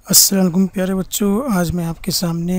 अस्सलाम वालेकुम प्यारे बच्चों, आज मैं आपके सामने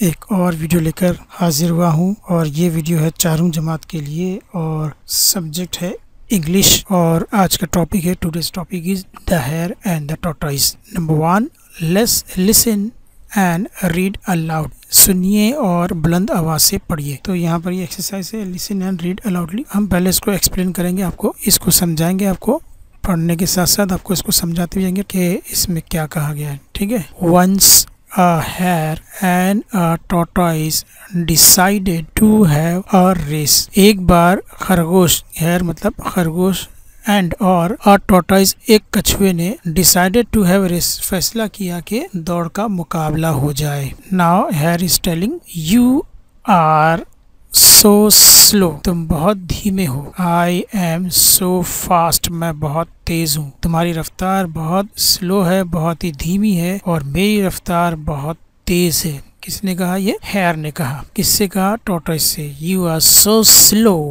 एक और वीडियो लेकर हाजिर हुआ हूँ और ये वीडियो है चारों जमात के लिए और सब्जेक्ट है इंग्लिश। और आज का टॉपिक है, today's topic is the hare and the tortoise. Number 1, let's listen and read aloud. सुनिए और बुलंद आवाज़ से पढ़िए। तो यहाँ पर ये एक्सरसाइज है, लिसन एंड रीड अलाउडली। हम पहले इसको एक्सप्लेन करेंगे, आपको इसको समझाएंगे, आपको पढ़ने के साथ साथ आपको इसको समझाते जाएंगे कि इसमें क्या कहा गया है। ठीक है। Once a hare and a tortoise decided to have a race। एक बार खरगोश, हेयर मतलब खरगोश, एंड और a tortoise एक कछुए ने decided to have a race, फैसला किया कि दौड़ का मुकाबला हो जाए। Now hare is telling you are so slow, तुम बहुत धीमे हो। I am so fast, मैं बहुत तेज हूँ। तुम्हारी रफ्तार बहुत स्लो है, बहुत ही धीमी है, और मेरी रफ्तार बहुत तेज है। किसने कहा? ये हेयर ने कहा। किससे कहा? टॉर्टोइस से। You are so slow,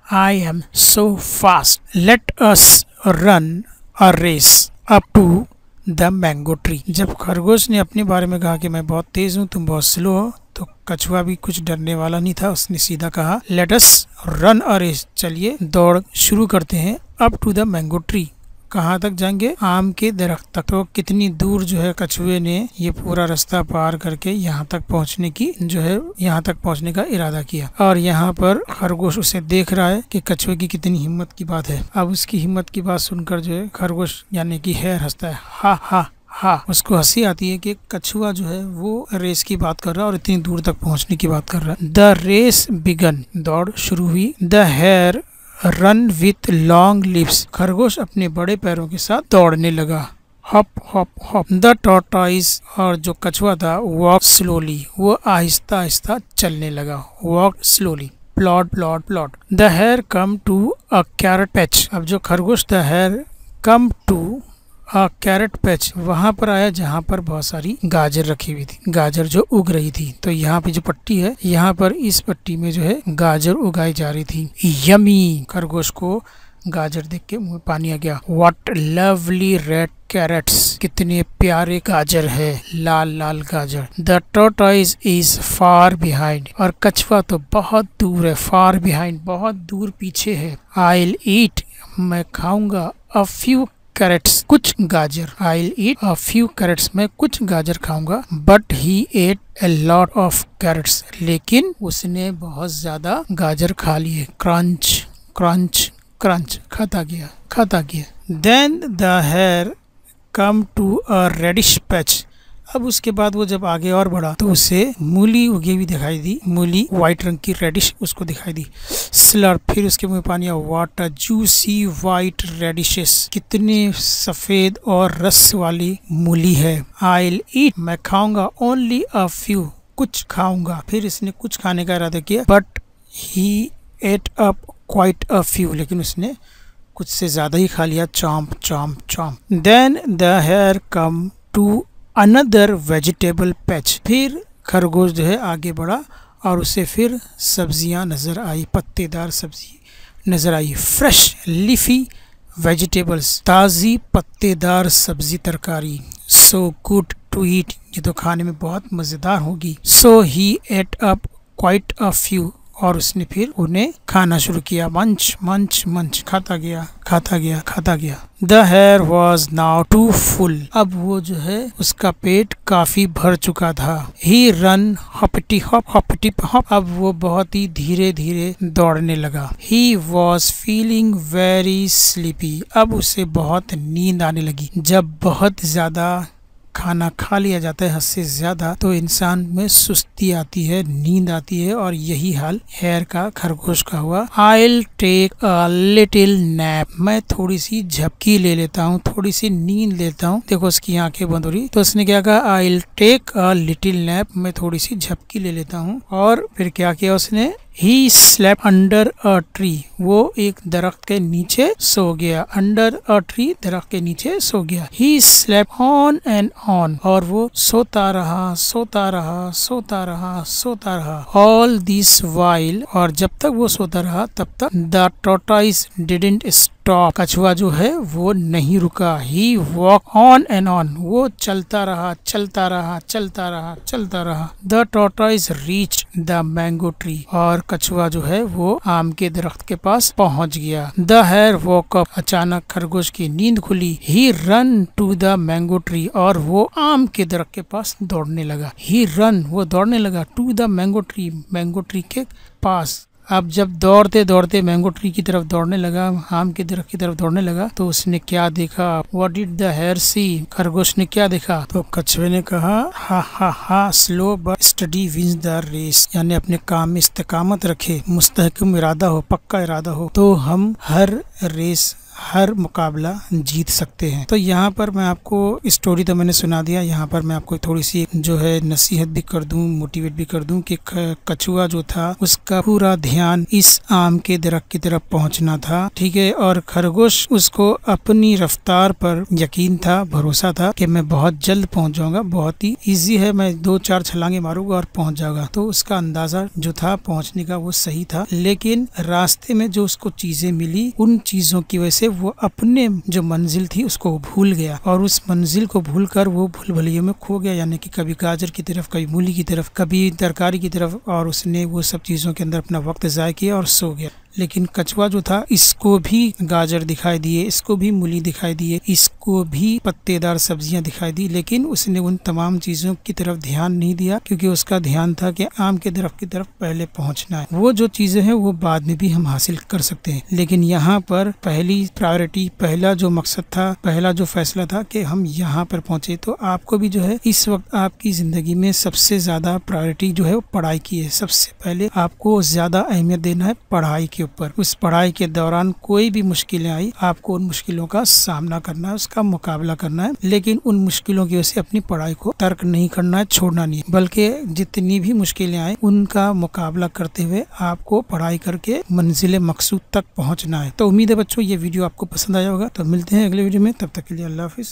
I am so fast, let us run a race up to the mango tree. जब खरगोश ने अपने बारे में कहा कि मैं बहुत तेज हूँ, तुम बहुत स्लो हो, तो कछुआ भी कुछ डरने वाला नहीं था। उसने सीधा कहा let us run a race, चलिए दौड़ शुरू करते हैं। Up to the mango tree, कहाँ तक जाएंगे? आम के दरख्त तक। तो कितनी दूर जो है कछुए ने ये पूरा रास्ता पार करके यहाँ तक पहुँचने की जो है, यहाँ तक पहुँचने का इरादा किया। और यहाँ पर खरगोश उसे देख रहा है कि कछुए की कितनी हिम्मत की बात है। अब उसकी हिम्मत की बात सुनकर जो है खरगोश यानी कि हेयर हंसता है। हा हा हा। उसको हंसी आती है कि कछुआ जो है वो रेस की बात कर रहा है और इतनी दूर तक पहुँचने की बात कर रहा है। द रेस बिगन, दौड़ शुरू हुई। The hare run with long leaps, खरगोश अपने बड़े पैरों के साथ दौड़ने लगा। Hop hop hop. The tortoise, और जो कछुआ था, वॉक स्लोली, वो आहिस्ता आहिस्ता चलने लगा। Walk slowly. Plod plod plod. The hare come to a carrot patch, अब जो खरगोश था, hare come to a carrot patch, वहां पर आया जहां पर बहुत सारी गाजर रखी हुई थी, गाजर जो उग रही थी। तो यहाँ पे जो पट्टी है, यहाँ पर इस पट्टी में जो है गाजर उगाई जा रही थी। यमी, खरगोश को गाजर देख के मुंह में पानी आ गया। व्हाट लवली रेड कैरेट्स, कितने प्यारे गाजर है, लाल लाल गाजर। The tortoise is far behind, और कछुआ तो बहुत दूर है। फार बिहाइंड, बहुत दूर पीछे है। I'll eat, मैं खाऊंगा। A few कैरेट्स, कुछ गाजर। I'll eat a few crates, मैं कुछ गाजर खाऊंगा। But he ate a lot of carrots, लेकिन उसने बहुत ज्यादा गाजर खा लिए। क्रंच क्रंच क्रंच, खाता गया खाता गया। Then the hare come to a reddish patch, अब उसके बाद वो जब आगे और बढ़ा तो उसे मूली उगी हुई दिखाई दी। मूली व्हाइट रंग की, रेडिश उसको दिखाई दी। स्लर्प, फिर उसके मुंह में पानी आया। व्हाट अ जूसी व्हाइट रेडिशेस, कितने सफेद और रस वाली मूली है। I'll eat, मैं खाऊंगा। ओनली अ फ्यू, कुछ खाऊंगा। फिर इसने कुछ खाने का इरादा किया। But he ate up quite a few, लेकिन उसने कुछ से ज्यादा ही खा लिया। Chomp chomp chomp. Then the hare come to another vegetable patch, फिर खरगोश जो है आगे बढ़ा और उसे फिर सब्जियां नजर आई, पत्तेदार सब्जी नजर आई। फ्रेश लीफी वेजिटेबल्स, ताज़ी पत्तेदार सब्जी तरकारी। सो गुड टू ईट, ये तो खाने में बहुत मज़ेदार होगी। So he ate up quite a few, और उसने फिर उन्हें खाना शुरू किया। मंच मंच मंच, खाता गया खाता गया खाता गया। The hare was now too full, अब वो जो है उसका पेट काफी भर चुका था। ही रन हॉपिटी हॉप हॉपिटी हॉप, अब वो बहुत ही धीरे धीरे दौड़ने लगा। He was feeling very sleepy, अब उसे बहुत नींद आने लगी। जब बहुत ज्यादा खाना खा लिया जाता है, हद से ज्यादा, तो इंसान में सुस्ती आती है, नींद आती है, और यही हाल हेयर का, खरगोश का हुआ। I'll take a little nap, मैं थोड़ी सी झपकी ले लेता हूँ, थोड़ी सी नींद लेता हूँ। देखो उसकी आंखें बंद हो रही, तो उसने क्या कहा? I'll take a little nap, मैं थोड़ी सी झपकी ले लेता हूँ। और फिर क्या किया उसने? He slept under a tree, वो एक दरख्त के नीचे सो गया। Under a tree, दरख्त के नीचे सो गया। He slept on and on, और वो सोता रहा सोता रहा सोता रहा सोता रहा। All this while, और जब तक वो सोता रहा तब तक the tortoise didn't stop, stop. कछुआ जो है वो नहीं रुका। ही वॉक ऑन एंड ऑन, वो चलता रहा चलता रहा चलता रहा चलता रहा। The tortoise reach the mango tree, और कछुआ जो है वो आम के दरख्त के पास पहुंच गया। द हेयर वॉक अप, अचानक खरगोश की नींद खुली। He run to the mango tree, और वो आम के दरख्त के पास दौड़ने लगा। ही रन, वो दौड़ने लगा, to the mango tree, mango tree के पास। अब जब दौड़ते दौड़ते मैंगो ट्री की तरफ दौड़ने लगा, आम के दरख्त की तरफ दौड़ने लगा, तो उसने क्या देखा? व्हाट डिड द हेयर सी? खरगोश ने क्या देखा? तो कछुए ने कहा, हा हा हा, slow but steady wins the race, यानी अपने काम में इस्तेकामत रखे, मुस्तहकम इरादा हो, पक्का इरादा हो, तो हम हर रेस, हर मुकाबला जीत सकते हैं। तो यहाँ पर मैं आपको स्टोरी तो मैंने सुना दिया, यहाँ पर मैं आपको थोड़ी सी जो है नसीहत भी कर दूं, मोटिवेट भी कर दूं कि कछुआ जो था उसका पूरा ध्यान इस आम के दरख्त की तरफ पहुंचना था, ठीक है। और खरगोश, उसको अपनी रफ्तार पर यकीन था, भरोसा था कि मैं बहुत जल्द पहुंच जाऊंगा, बहुत ही ईजी है, मैं 2-4 छलांगे मारूंगा और पहुंच जाऊंगा। तो उसका अंदाजा जो था पहुंचने का वो सही था, लेकिन रास्ते में जो उसको चीजें मिली, उन चीजों की वजह से वो अपने जो मंजिल थी उसको भूल गया, और उस मंजिल को भूलकर वो भूल भुलैया में खो गया, यानी कि कभी गाजर की तरफ, कभी मूली की तरफ, कभी तरकारी की तरफ, और उसने वो सब चीजों के अंदर अपना वक्त ज़ाया किया और सो गया। लेकिन कछुआ जो था, इसको भी गाजर दिखाई दिए, इसको भी मूली दिखाई दिए, इसको भी पत्तेदार सब्जियां दिखाई दी, लेकिन उसने उन तमाम चीजों की तरफ ध्यान नहीं दिया, क्योंकि उसका ध्यान था कि आम के दरख्त की तरफ पहले पहुंचना है। वो जो चीजें हैं वो बाद में भी हम हासिल कर सकते हैं, लेकिन यहाँ पर पहली प्रायोरिटी, पहला जो मकसद था, पहला जो फैसला था कि हम यहाँ पर पहुंचे। तो आपको भी जो है इस वक्त आपकी जिंदगी में सबसे ज्यादा प्रायोरिटी जो है वो पढ़ाई की है। सबसे पहले आपको ज्यादा अहमियत देना है पढ़ाई के ऊपर। उस पढ़ाई के दौरान कोई भी मुश्किलें आई, आपको उन मुश्किलों का सामना करना है, उसका मुकाबला करना है, लेकिन उन मुश्किलों की वजह से अपनी पढ़ाई को तर्क नहीं करना है, छोड़ना नहीं है, बल्कि जितनी भी मुश्किलें आए उनका मुकाबला करते हुए आपको पढ़ाई करके मंजिल मकसूद तक पहुंचना है। तो उम्मीद है बच्चों ये वीडियो आपको पसंद आया होगा। तो मिलते हैं अगले वीडियो में, तब तक के लिए अल्लाह हाफिज।